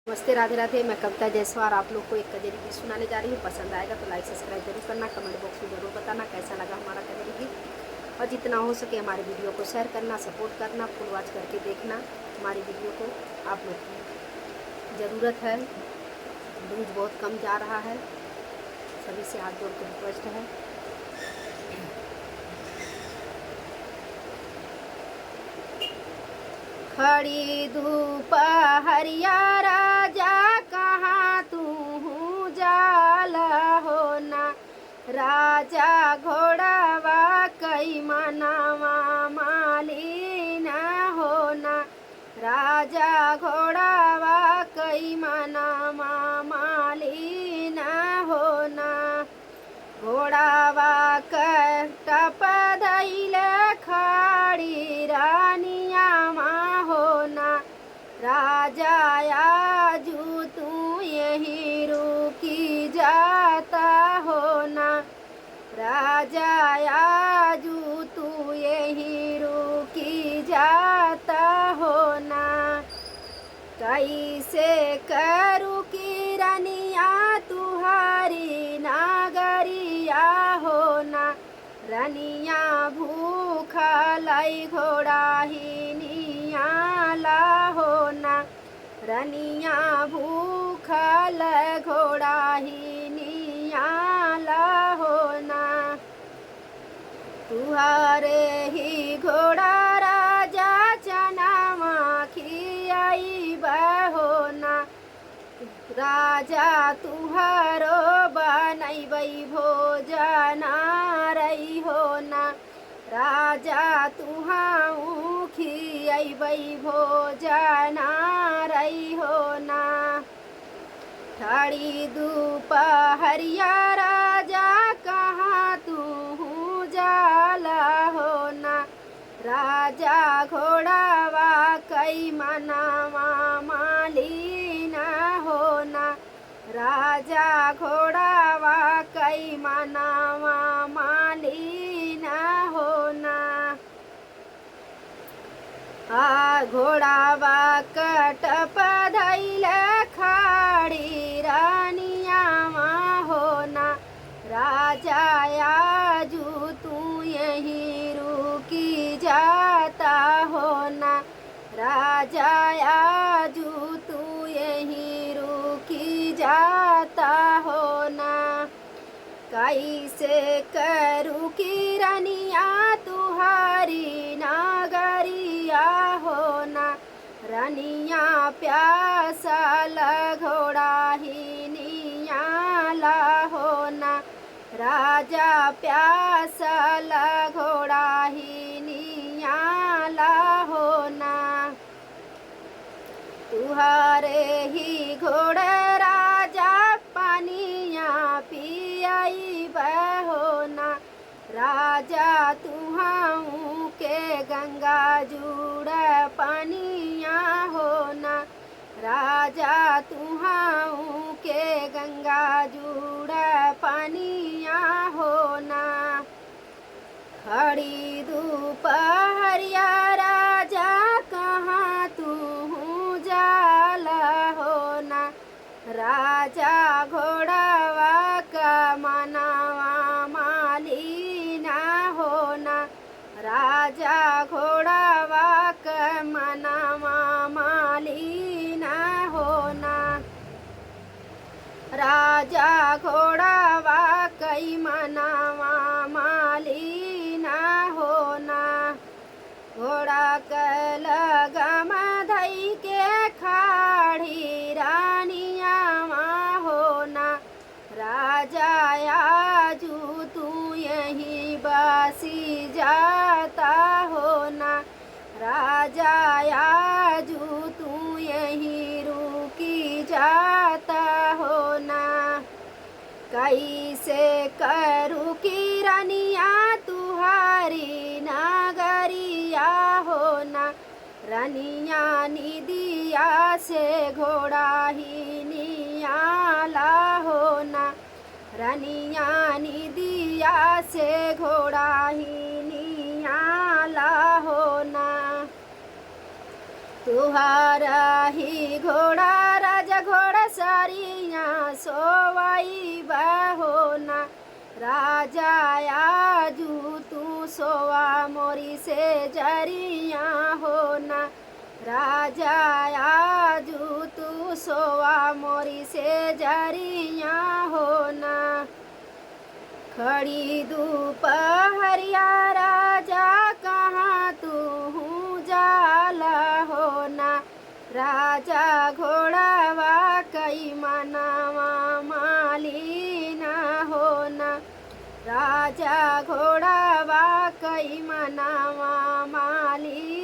नमस्ते, राधे राधे। मैं कविता जायसवाल आप लोग को एक कजरी गीत सुनाने जा रही हूँ। पसंद आएगा तो लाइक सब्सक्राइब जरूर करना, कमेंट बॉक्स में ज़रूर बताना कैसा लगा हमारा कजरी गीत। और जितना हो सके हमारे वीडियो को शेयर करना, सपोर्ट करना, फुल वॉच करके देखना हमारी वीडियो को। आप लोग की ज़रूरत है, व्यूज बहुत कम जा रहा है, सभी से हाथ जोड़ के रिक्वेस्ट है। खड़ी धूप हरिया राजा कहाँ तू जाला हो ना, राजा घोड़ावा कई मनावा मालिन हो ना, राजा घोड़ावा कई मनावा मालिन हो ना, घोड़ावा टप धैल खड़ी रानिया माँ हो ना, राजा आजू तू यही रुकी जाता हो ना, राजा आजू तू यही रुकी जाता हो ना, कैसे करू की रनिया तुहारी नागरिया हो ना, रनिया भूखा लाई घोड़ा ही नियाला हो ना, रनिया भूखा लाई घोड़ा ही नियाला हो ना, तुहारे ही घोड़ा राजा चनावा खियाई बहो ना, राजा तुहारो बनैबै भोजना रही हो ना, राजा तुहाऊ खियबै भोजना रही हो ना, ठाड़ी दोपहरिया राजा कहाँ तू जाला हो ना, राजा घोड़ावा कई मनावा मालिन हो ना, राजा घोड़ावा कई मनावा मालिन हो ना, घोड़ावा कटप धैल खड़ी रानिया माँ हो ना, राजा आजू तू यहीं रुकी जाता हो ना, राजा आजू तू यहीं रुकी जाता हो ना, कैसे करू की रनिया तुहारी नागरिया हो ना, रनिया प्यासा घोड़ा ही नियाला हो ना, राजा प्यासा घोड़ा ही नियाला हो ना, तुहारे ही घोड़े राजा पानिया पियाई बहो ना, राजा तुहाऊ के गंगा जुड़ पानिया हो ना, राजा तुहाऊ के गंगा जुड़ पानिया हो ना, खड़ी दोपहरिया राजा कहाँ तू जाला हो ना, राजा घोड़ावा का मनावा मालिन हो ना, राजा घोड़ावा का मनावा मालिन हो ना, राजा घोड़ावा कई मनावा मालिन हो ना, घोड़ा के लगम धई के खाड़ी रानिया माँ हो ना, राजा आजू तू यहीं बसी जाता हो ना, राजा आजू तू यहीं रुकी जाता हो ना, कैसे करू की रनिया तुहारी नागरिया हो ना, रनिया निदिया से घोड़ा ही नियाला हो ना, रनिया निदिया से घोड़ा ही नियाला हो ना, तुहारा ही घोड़ा राजा सरिया सोवाई बहोना राजा आजू तू सोवा मोरी से जरिया होना राजा आजू तू सोवा मोरी से जरिया होना खड़ी दोपहरिया राजा कहाँ तू जाला होना राजा घोड़ावा कई मनावा मालीना होना राजा घोड़ावा कई मनावा माली